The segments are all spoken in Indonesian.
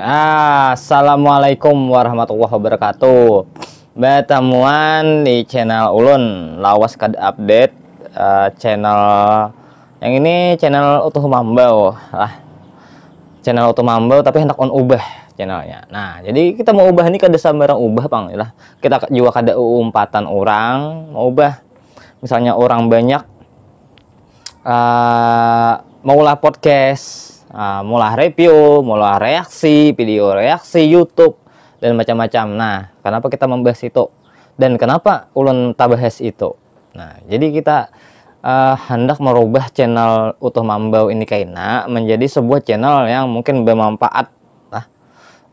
Assalamualaikum warahmatullahi wabarakatuh. Bertemuan di channel Ulun lawas kad update. Channel yang ini channel utuh mambau lah. Channel utuh mambau tapi hendak on ubah channelnya. Nah, jadi kita mau ubah ini kada sambarang ubah pang lah. Kita juga kada umpatan orang mau ubah. Misalnya orang banyak maulah podcast, maulah review, maulah reaksi, video reaksi YouTube dan macam-macam. Nah, kenapa kita membahas itu dan kenapa ulun tabahas itu? Nah, jadi kita hendak merubah channel utuh mambau ini kaina menjadi sebuah channel yang mungkin bermanfaat lah,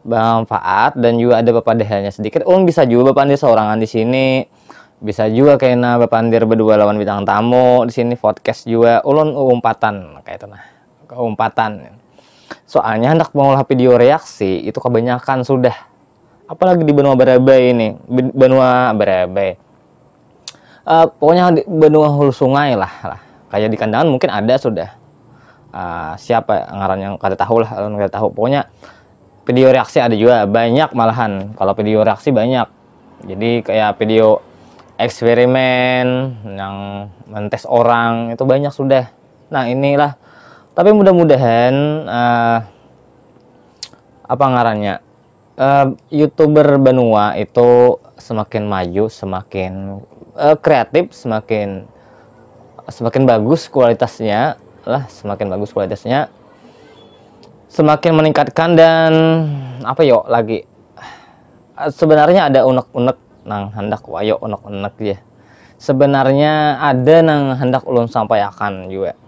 bermanfaat dan juga ada papadahannya sedikit. Ulun bisa juga bapandir seorangan di sini, bisa juga kaina bapandir berdua lawan bintang tamu di sini, podcast juga ulun umpatan kayak itu nah, keumpatan. Soalnya hendak mengolah video reaksi itu kebanyakan sudah, apalagi di benua Barabai ini, benua Barabai. Pokoknya di benua hulu sungai lah. Kayak di Kandangan mungkin ada sudah. Siapa ngaran yang kada tahu lah, kada tahu. Pokoknya video reaksi ada juga banyak malahan. Kalau video reaksi banyak. Jadi kayak video eksperimen yang mentes orang itu banyak sudah. Nah, inilah. Tapi mudah-mudahan apa ngarannya? YouTuber benua itu semakin maju, semakin kreatif, semakin bagus kualitasnya lah, semakin bagus kualitasnya, semakin meningkatkan. Dan apa yuk lagi, sebenarnya ada unek-unek nang hendak wayo unek-unek ya. Sebenarnya ada nang hendak ulun sampaikan juga,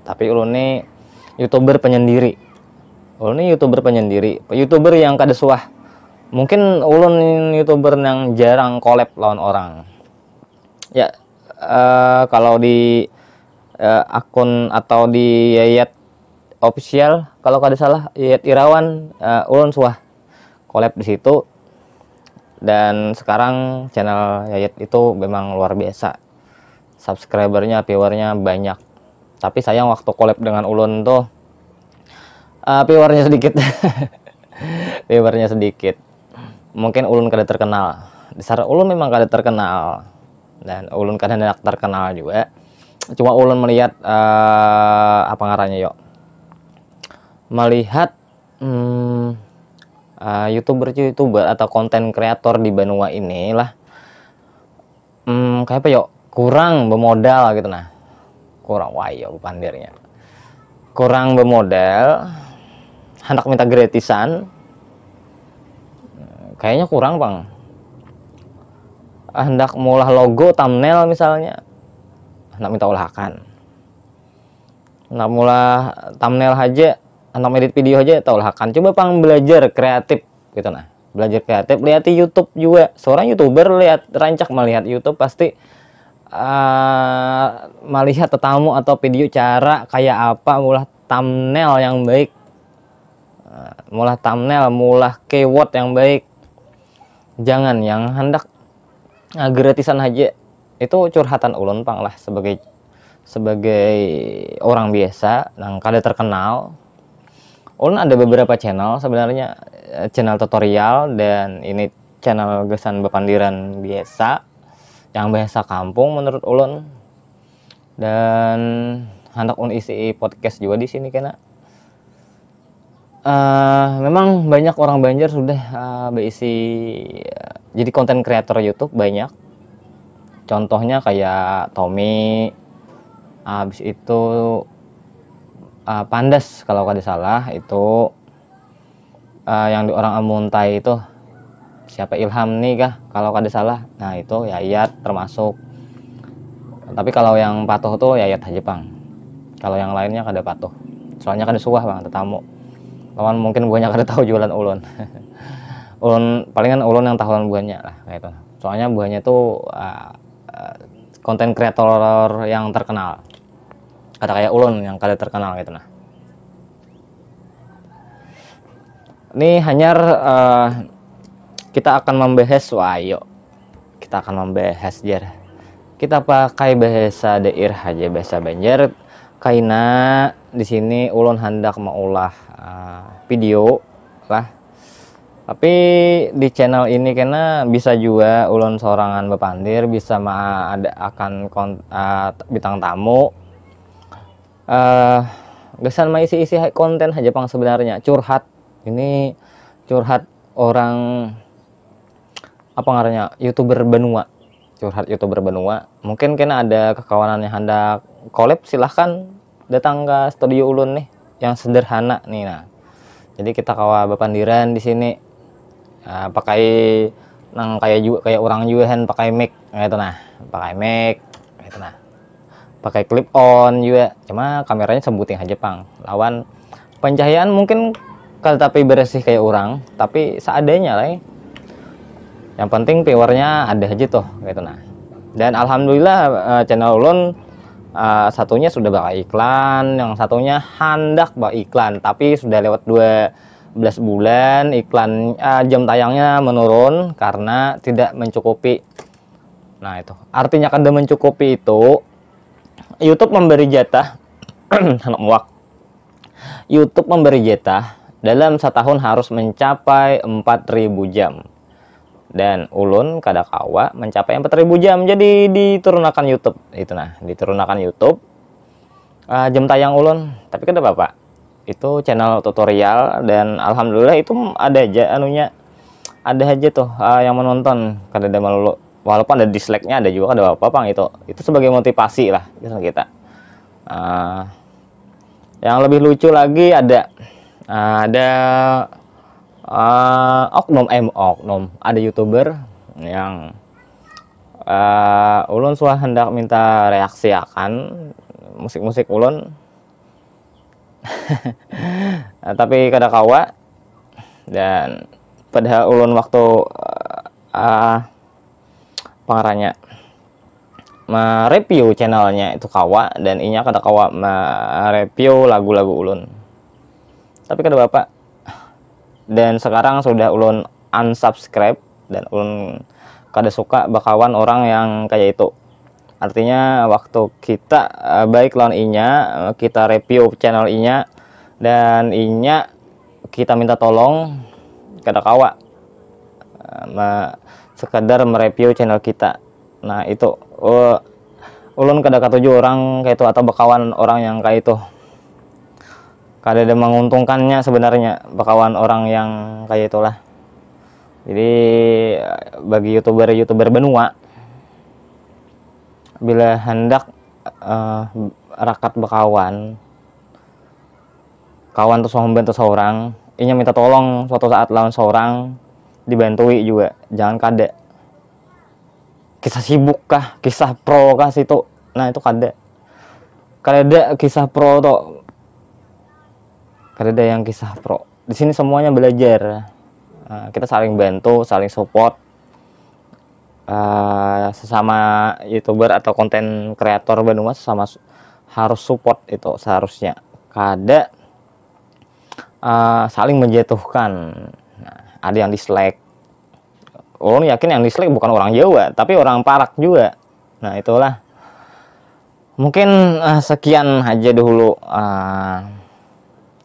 tapi ulun ini YouTuber penyendiri. Ulun ini YouTuber penyendiri, YouTuber yang kada suah. Mungkin ulun YouTuber yang jarang collab lawan orang. Ya, kalau di akun atau di Yayat official kalau kada salah, Yayat Irawan, ulun suah collab di situ. Dan sekarang channel Yayat itu memang luar biasa. Subscribernya, viewernya banyak. Tapi sayang waktu collab dengan ulun tuh viewernya sedikit. Viewernya sedikit. Mungkin ulun kada terkenal. Dasar ulun memang kada terkenal. Dan ulun kada hendak terkenal juga. Cuma ulun melihat apa ngarannya yuk, melihat YouTuber atau konten kreator di benua ini lah, kayak apa yuk, kurang bermodal gitu nah, kurang wayo pandirnya, kurang bermodal, hendak minta gratisan, kayaknya kurang bang. Hendak mulah logo thumbnail misalnya, hendak minta ulahakan, hendak mulah thumbnail aja, hendak edit video aja tak ulahakan. Coba pang belajar kreatif gitu nah, belajar kreatif, lihat di YouTube juga. Seorang YouTuber lihat rancak melihat YouTube pasti melihat tetamu atau video cara kayak apa mulah thumbnail yang baik, mulah thumbnail, mulah keyword yang baik. Jangan yang hendak gratisan aja. Itu curhatan ulun pang lah, sebagai orang biasa yang kada terkenal. Ulun ada beberapa channel sebenarnya, channel tutorial dan ini channel gesan bepandiran biasa yang bahasa kampung menurut ulun. Dan hendak isi podcast juga di sini kena. Memang banyak orang Banjar sudah berisi jadi konten kreator YouTube banyak. Contohnya kayak Tommy, habis itu Pandas kalau kada salah itu, yang di orang Amuntai itu siapa, Ilham nih kah kalau kada salah. Nah itu Yayat termasuk. Tapi kalau yang patuh tuh Yayat aja bang. Kalau yang lainnya kada patuh. Soalnya kada suah bang tetamu. Lawan mungkin buahnya kada tahu jualan ulun. Ulun palingan ulun yang tahuan buahnya lah kayak itu. Soalnya buahnya tuh konten kreator yang terkenal. Kata kayak ulun yang kada terkenal gitu nah. Ini hanya kita akan membahas wayo. Kita akan membahas jar. Kita pakai bahasa daerah aja, bahasa Banjar. Kaina di sini ulun hendak maulah video lah Tapi di channel ini kena bisa juga ulun sorangan bepandir, bisa ada akan bintang tamu. Gesan mah isi-isi konten aja pang sebenarnya, curhat. Ini curhat orang apa ngarannya, YouTuber benua. Curhat YouTuber benua. Mungkin kena ada kekawanan yang hendak collab, silahkan datang ke studio ulun nih yang sederhana nih. Nah, jadi kita kawa bepandiran di sini. Pakai nang kayak orang juga kan pakai mic gitu, nah pakai mic gitu, nah pakai clip on juga, cuma kameranya sebuting aja pang, lawan pencahayaan mungkin kalau tapi bersih kayak orang, tapi seadanya lah. Yang penting powernya ada aja tuh gitu. Nah, dan alhamdulillah channel ulun satunya sudah bakal iklan, yang satunya hendak bakal iklan, tapi sudah lewat 12 bulan iklan, jam tayangnya menurun karena tidak mencukupi. Nah, itu artinya kada mencukupi itu YouTube memberi jatah YouTube memberi jatah dalam setahun harus mencapai 4.000 jam, dan ulun kada kawa mencapai 4.000 jam, jadi diturunkan YouTube itu. Nah, diturunkan YouTube jam tayang ulun, tapi kada apa-apa, itu channel tutorial, dan alhamdulillah itu ada aja anunya, ada aja tuh yang menonton, kada ada malu, walaupun ada dislike-nya ada juga, kada apa-apa pang. Itu sebagai motivasi lah kita. Yang lebih lucu lagi ada oknum ada YouTuber yang ulun suah hendak minta reaksi akan musik ulun. Tapi kada kawa, dan padahal ulun waktu pengarahnya mereview channelnya itu kawa, dan inya kada kawa mereview lagu-lagu ulun, tapi kada bapak. Dan sekarang sudah ulun unsubscribe, dan ulun kada suka bakawan orang yang kayak itu. Artinya waktu kita baik lawan inya, kita review channel inya, dan inya kita minta tolong, kada kawa sekadar mereview channel kita. Nah, itu ulun kada katuju orang kayak itu, atau bakawan orang yang kayak itu. Kada ada menguntungkannya sebenarnya bakawan orang yang kayak itulah. Jadi bagi YouTuber benua, bila hendak rakat bakawan, kawan tuh membantu seorang, inya minta tolong suatu saat lawan seorang, dibantui juga, jangan kada kisah sibuk kah, kisah pro kah situ. Nah, itu kada kisah pro tuh, kada ada yang kisah pro di sini, semuanya belajar. Kita saling bantu, saling support, sesama YouTuber atau konten kreator benua, sesama harus support, itu seharusnya kada saling menjatuhkan. Nah, ada yang dislike, ulun yakin yang dislike bukan orang Jawa, tapi orang Parak juga. Nah, itulah mungkin sekian aja dulu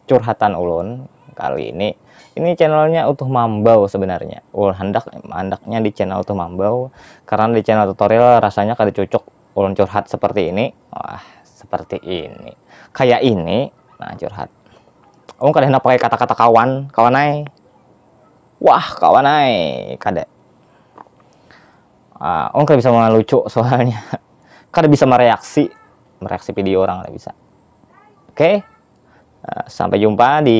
curhatan ulun kali ini. Ini channelnya Utuh Mambau sebenarnya. Hendaknya di channel Utuh Mambau, karena di channel tutorial rasanya kada cocok ulun curhat seperti ini. Wah, seperti ini, kayak ini. Nah, curhat ulun kada hendak pakai kata-kata kawanai. Wah, kawanai kada. Ulun kada bisa melucu soalnya. Kada bisa mereaksi video orang, kada bisa. Oke. Sampai jumpa di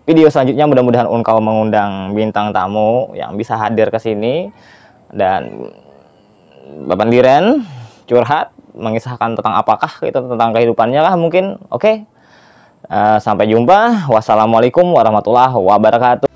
video selanjutnya. Mudah-mudahan ulun kawan mengundang bintang tamu yang bisa hadir ke sini dan bepandiran, curhat, mengisahkan tentang apakah itu, tentang kehidupannya kah mungkin. Oke. Sampai jumpa. Wassalamualaikum warahmatullahi wabarakatuh.